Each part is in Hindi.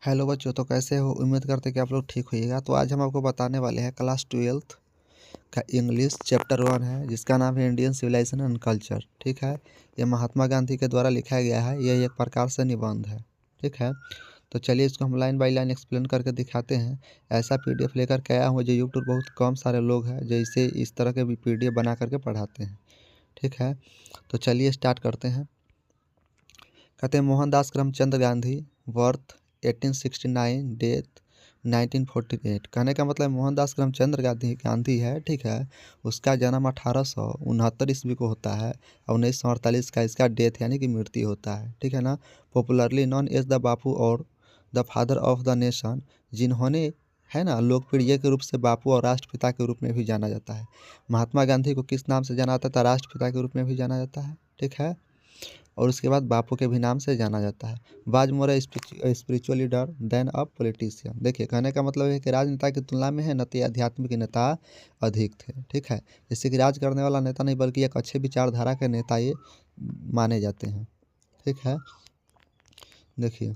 हेलो बच्चों, तो कैसे हो? उम्मीद करते हैं कि आप लोग ठीक होइएगा। तो आज हम आपको बताने वाले हैं क्लास 12th का इंग्लिश चैप्टर 1 है, जिसका नाम है इंडियन सिविलाइजेशन एंड कल्चर। ठीक है, ये महात्मा गांधी के द्वारा लिखा गया है। यह एक प्रकार से निबंध है। ठीक है, तो चलिए इसको हम लाइन बाय लाइन एक्सप्लेन करके दिखाते हैं। ऐसा पीडीएफ लेकर के आया हूँ जो यूट्यूब बहुत कम सारे लोग हैं जो इस तरह के भी पीडीएफ बना करके पढ़ाते हैं। ठीक है, तो चलिए स्टार्ट करते हैं। कहते हैं मोहनदास करमचंद गांधी, बर्थ 1869, डेथ 1948। कहने का मतलब मोहनदास करमचंद गांधी है। ठीक है, उसका जन्म 1869 ईस्वी को होता है और 1948 का इसका डेथ यानी कि मृत्यु होता है। ठीक है ना। पॉपुलरली नॉन एज द बापू और the father of the nation, जिन्होंने है ना लोकप्रिय के रूप से बापू और राष्ट्रपिता के रूप में भी जाना जाता है। महात्मा गांधी को किस नाम से जाना जाता था? राष्ट्रपिता के रूप में भी जाना जाता है। ठीक है, और उसके बाद बापू के भी नाम से जाना जाता है। Was more spiritual leader than a politician. देखिए, कहने का मतलब है कि राजनेता की तुलना में है ना तो आध्यात्मिक नेता अधिक थे। ठीक है, जैसे कि राज करने वाला नेता नहीं बल्कि एक अच्छे विचारधारा के नेता ये माने जाते हैं। ठीक है, देखिए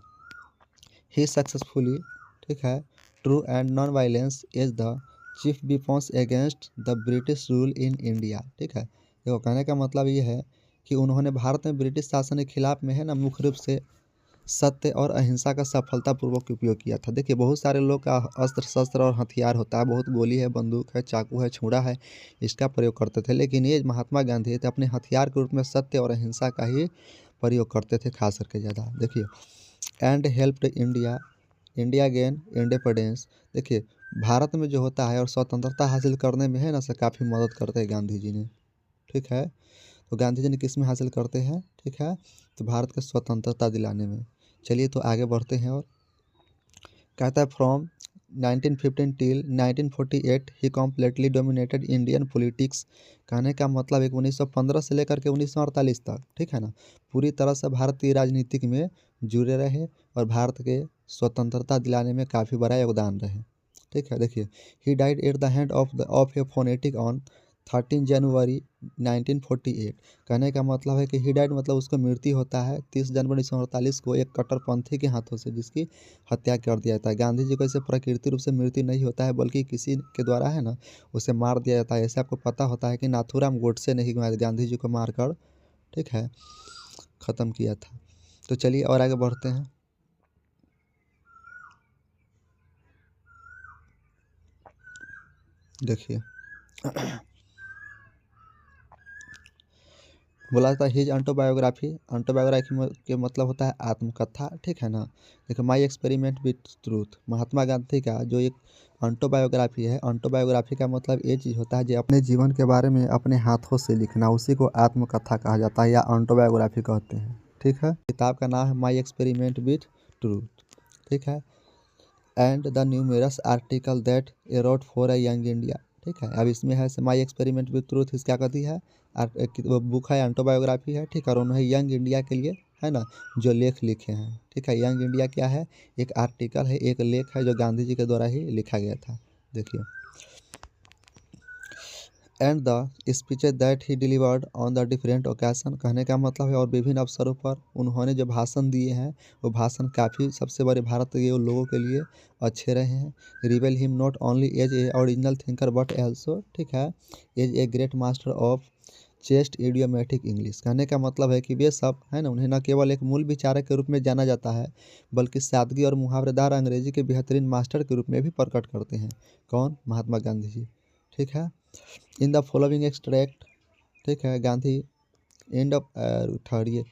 ही सक्सेसफुली, ठीक है, true and non violence is the chief defence against the British rule in India. ठीक है, देखो कहने का मतलब ये है कि उन्होंने भारत में ब्रिटिश शासन के खिलाफ में है ना मुख्य रूप से सत्य और अहिंसा का सफलतापूर्वक उपयोग किया था। देखिए, बहुत सारे लोग का अस्त्र शस्त्र और हथियार होता है, बहुत गोली है, बंदूक है, चाकू है, छुरा है, इसका प्रयोग करते थे। लेकिन ये महात्मा गांधी थे अपने हथियार के रूप में सत्य और अहिंसा का ही प्रयोग करते थे, खास करके ज़्यादा। देखिए, and helped India India gain independence. देखिए, भारत में जो होता है और स्वतंत्रता हासिल करने में है ना से काफ़ी मदद करते हैं गांधी जी ने। ठीक है, तो गांधी जी ने किस में हासिल करते हैं? ठीक है, तो भारत के स्वतंत्रता दिलाने में। चलिए तो आगे बढ़ते हैं। और कहता है from 1915 till 1948 he completely dominated Indian politics. कहने का मतलब है कि 1915 से लेकर के 1948 तक, ठीक है ना, पूरी तरह से भारतीय राजनीतिक में जुड़े रहे और भारत के स्वतंत्रता दिलाने में काफ़ी बड़ा योगदान रहे। ठीक है, देखिए he died at the hand of A phonetic on 13 जनवरी 1948। कहने का मतलब है कि ही डाइड मतलब उसका मृत्यु होता है 30 जनवरी 1948 को एक कट्टरपंथी के हाथों से, जिसकी हत्या कर दिया जाता है। गांधी जी को ऐसे प्रकृति रूप से मृत्यु नहीं होता है बल्कि किसी के द्वारा है ना उसे मार दिया जाता है। ऐसे आपको पता होता है कि नाथूराम गोडसे ने ही गांधी जी को मारकर, ठीक है, ख़त्म किया था। तो चलिए और आगे बढ़ते हैं। देखिए बोला था हिज ऑटोबायोग्राफी के मतलब होता है आत्मकथा। ठीक है ना। देखो my experiment with truth, Mahatma Gandhi का जो एक ऑटोबायोग्राफी है। ऑटोबायोग्राफी का मतलब ये चीज़ होता है जो अपने जीवन के बारे में अपने हाथों से लिखना, उसी को आत्मकथा कहा जाता है या ऑटोबायोग्राफी कहते हैं। ठीक है, किताब का नाम है माई एक्सपेरिमेंट विथ ट्रूथ। ठीक है, and the numerous article that a wrote for a Young India. ठीक है, अब इसमें है माई एक्सपेरिमेंट विथ ट्रूथ, इस क्या कहती है, बुक है, ऑटोबायोग्राफी है। ठीक है, और उन्होंने यंग इंडिया के लिए है ना जो लेख लिखे हैं। ठीक है, यंग इंडिया क्या है? एक आर्टिकल है, एक लेख है जो गांधी जी के द्वारा ही लिखा गया था। देखिए, and the speeches that he delivered on the different occasion. कहने का मतलब है और विभिन्न अवसरों पर उन्होंने जो भाषण दिए हैं वो भाषण काफ़ी सबसे बड़े भारत के लोगों के लिए अच्छे रहे हैं। Reveal him not only as a original thinker but also, ठीक है, as a great master of chaste idiomatic English. कहने का मतलब है कि वे सब है ना उन्हें न केवल एक मूल विचारक के रूप में जाना जाता है बल्कि सादगी और मुहावरेदार अंग्रेजी के बेहतरीन मास्टर के रूप में भी प्रकट करते हैं। कौन? महात्मा गांधी जी। ठीक है, इन द फॉलोइंग एक्सट्रैक्ट, ठीक है, गांधी एंड ऑफ थर्ड ये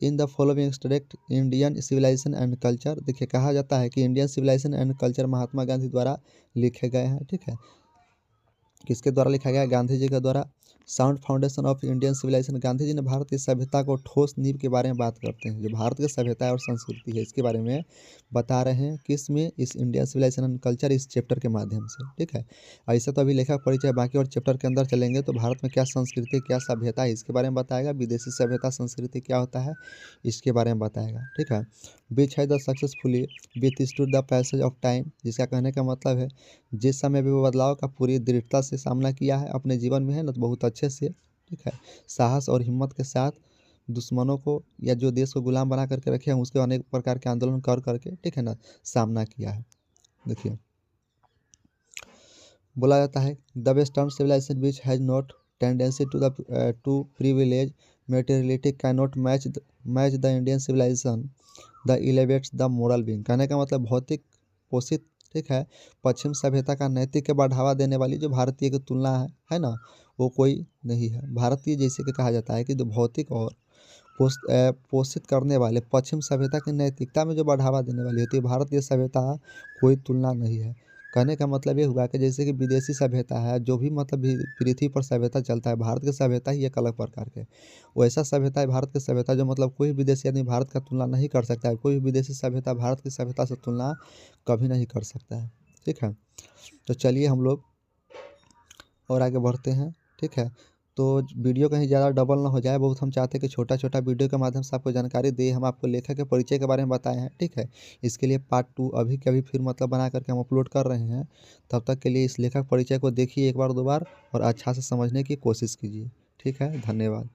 in the following extract Indian civilization and culture. देखिए, कहा जाता है कि Indian civilization and culture Mahatma Gandhi द्वारा लिखे गए हैं। ठीक है, किसके द्वारा लिखा गया? गांधी जी के द्वारा। Sound foundation of Indian civilisation, Gandhi ji ने भारत की सभ्यता को ठोस नींव के बारे में बात करते हैं। जो भारत की सभ्यता और संस्कृति है इसके बारे में बता रहे हैं, किस में? इस इंडियन सिविलाइजेशन एंड कल्चर, इस चैप्टर के माध्यम से। ठीक है, ऐसे तो अभी लेखक परिचय बाकी और चैप्टर के अंदर चलेंगे तो भारत में क्या संस्कृति क्या सभ्यता है इसके बारे में बताएगा। विदेशी सभ्यता संस्कृति क्या होता है इसके बारे में बताएगा। ठीक है, बीच है the successfully with stood the passage of time, जिसका कहने का मतलब है जिस समय भी वो बदलाव का पूरी दृढ़ता से सामना किया है अपने जीवन में है ना तो बहुत अच्छे से। ठीक है, साहस और हिम्मत के साथ दुश्मनों को या जो देश को गुलाम बना करके रखे हैं उसके अनेक प्रकार के आंदोलन कर करके, ठीक है ना, सामना किया है। देखिए बोला जाता है the western civilisation which has not tendency to privilege materiality can not match the Indian civilisation the elevates the moral being. कहने का मतलब भौतिक पोषित, ठीक है, पश्चिम सभ्यता का नैतिक के बढ़ावा देने वाली जो भारतीय की तुलना है ना, वो कोई नहीं है। भारतीय जैसे कि कहा जाता है कि जो भौतिक और पोषित करने वाले पश्चिम सभ्यता की नैतिकता में जो बढ़ावा देने वाली होती है, भारतीय सभ्यता कोई तुलना नहीं है। कहने का मतलब ये हुआ कि जैसे कि विदेशी सभ्यता है, जो भी मतलब पृथ्वी पर सभ्यता चलता है, भारत की सभ्यता ही एक अलग प्रकार के, वैसा सभ्यता है भारत की सभ्यता जो मतलब कोई विदेशी आदमी भारत का तुलना नहीं कर सकता है। कोई भी विदेशी सभ्यता भारत की सभ्यता से तुलना कभी नहीं कर सकता है, ठीक है। तो चलिए हम लोग और आगे बढ़ते हैं, ठीक है। तो वीडियो कहीं ज़्यादा डबल ना हो जाए, बहुत हम चाहते हैं कि छोटा छोटा वीडियो के माध्यम से आपको जानकारी दे, हम आपको लेखक के परिचय के बारे में बताए हैं, ठीक है। इसके लिए पार्ट 2 अभी के अभी फिर मतलब बना करके हम अपलोड कर रहे हैं। तब तक के लिए इस लेखक परिचय को देखिए एक बार दो बार और अच्छा से समझने की कोशिश कीजिए, ठीक है। धन्यवाद।